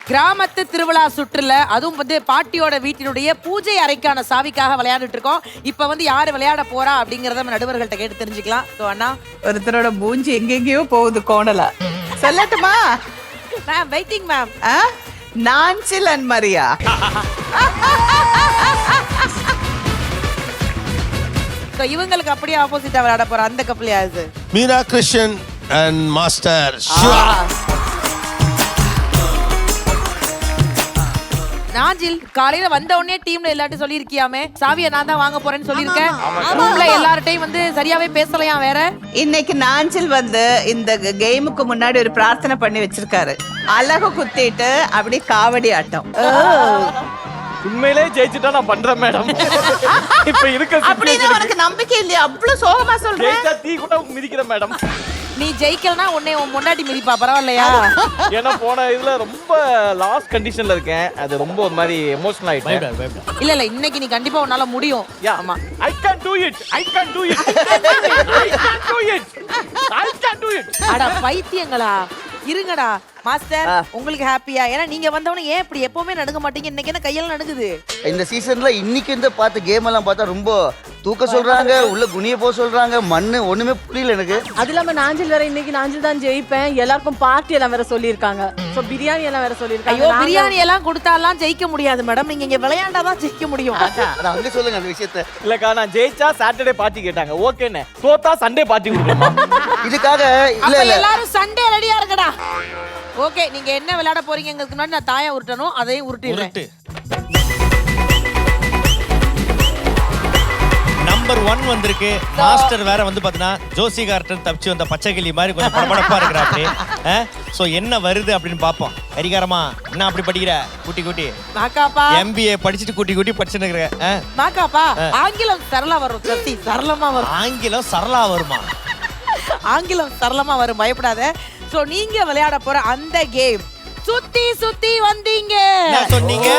கிராமத்து திருவிழா சுற்றுல அதுவும் வந்து பாட்டியோட வீட்டினுடைய பூஜை அறைக்கான சாவிக்காக விளையாண்டுட்டு இருக்கோம். இப்ப வந்து யாரு விளையாட போறா அப்படிங்கறத நம்ம நடுவர்கள்ட்ட கேட்டு தெரிஞ்சுக்கலாம். சோ அண்ணா, ஒருத்தரோட மூஞ்சி எங்கெங்கயோ போகுது கோணலா. சொல்லட்டுமா ma'am? Waiting ma'am. Nanjil and Maria. So இவங்களுக்கு அப்படியே ஆப்போசிட்டா விளையாட போற அந்த கப்பல் யாரு? Meera Krishnan and master Siva. நாஞ்சில், காலையில வந்த உடனே டீம்ல எல்லார்ட்டும் சொல்லிருக்கியாமே சாவியை நான் தான் வாங்க போறேன்னு சொல்லிருக்கேன். ரூம்ல எல்லார்ட்டையும் வந்து சரியாவே பேசலையா வேற? இன்னைக்கு நான்சில் வந்து இந்த கேமுக்கு முன்னாடி ஒரு பிரார்த்தனை பண்ணி வச்சிருக்காரு. அழகு குத்திட்டு அப்படி காவடி ஆட்டம். உண்மையிலே ஜெயிச்சுட்டா நான் பண்றேன் மேடம். இப்ப இருக்க அப்படின்னு உனக்கு நம்பிக்கை இல்லையா? அவ்வளவு சோகமா சொல்றேன். ஜெயிச்சா தீ கூட மிதிக்கிறேன் மேடம். நீ ஜெயிக்கலனா உன்னை உன் முன்னாடி மிதிப்பா, பரவாயில்லையா? ஏன்னா போன இதுல ரொம்ப லாஸ்ட் கண்டிஷன்ல இருக்கேன். அது ரொம்ப ஒரு மாதிரி எமோஷனல் ஆயிட்டேன். இல்ல இல்ல, இன்னைக்கு நீ கண்டிப்பா உன்னால முடியும். ஆமா, I can do it. I can do it. I can do it. I can do it. அட பைத்தியங்களா, இருங்கடா. மாஸ்டர், உங்களுக்கு ஹாப்பியா? ஏன்னா நீங்க வந்தவன ஏன் இப்படி எப்பவுமே நடுங்க மாட்டீங்க? இன்னைக்கு என்ன கையெல்லாம் நடுங்குது? இந்த சீசன்ல இன்னைக்கு இந்த பார்த்த கேம் எல்லாம் பார்த்தா ரொம்ப தூக்க சொல்றாங்க, உள்ள குனிய போக சொல்றாங்க, மண்ணு ஒண்ணுமே புரியல எனக்கு. அது இல்லாம நாஞ்சில் வேற இன்னைக்கு நாஞ்சில் தான் ஜெயிப்பேன், எல்லாருக்கும் பார்ட்டி எல்லாம் வேற சொல்லிருக்காங்க. சோ பிரியாணி எல்லாம் வேற சொல்லிருக்காங்க. ஐயோ, பிரியாணி எல்லாம் கொடுத்தாலாம் ஜெயிக்க முடியாது மேடம். நீங்க இங்க விளையாண்டாதான் ஜெயிக்க முடியும். அதான் அங்க சொல்லுங்க அந்த விஷயத்த. இல்லக்கா, நான் ஜெயிச்சா சாட்டர்டே பார்ட்டி கேட்டாங்க. ஓகேண்ணே. தோத்தா சண்டே பார்ட்டி கொடுக்கணுமா? இதுக்காக இல்ல அப்ப இல்ல எல்லாரும் சண்டே ரெடியா இருக்கடா. ஓகே, நீங்க என்ன விளையாட போறீங்கிறதுக்கு முன்னாடி நான் தாயா உருட்டணும், அதையும் உருட்டிடுறேன். நம்பர் 1 வந்திருக்கு. மாஸ்டர் வேற வந்து பாத்தீங்கன்னா ஜோசி கார்டன் தப்பிச்சு வந்த பச்சைக்கிளி மாதிரி கொஞ்சம் படபடப்பா இருக்கிறாரு. சோ என்ன வருது அப்படின்னு பாப்போம். ஹரிகாரமா, என்ன அப்படி படிக்கிற? குட்டி குட்டி மாக்காப்பா, MBA படிச்சுட்டு குட்டி குட்டி படிச்சுட்டு இருக்கிற. மாக்காப்பா, ஆங்கிலம் சரளா வரும், சத்தி சரளமா வரும். ஆங்கிலம் சரளா வருமா? ஆங்கிலம் சரளமா வரும், பயப்படாத. சோ நீங்க விளையாட போற அந்த கேம் சுத்தி சுத்தி வந்தீங்க. என்ன சொன்னீங்க?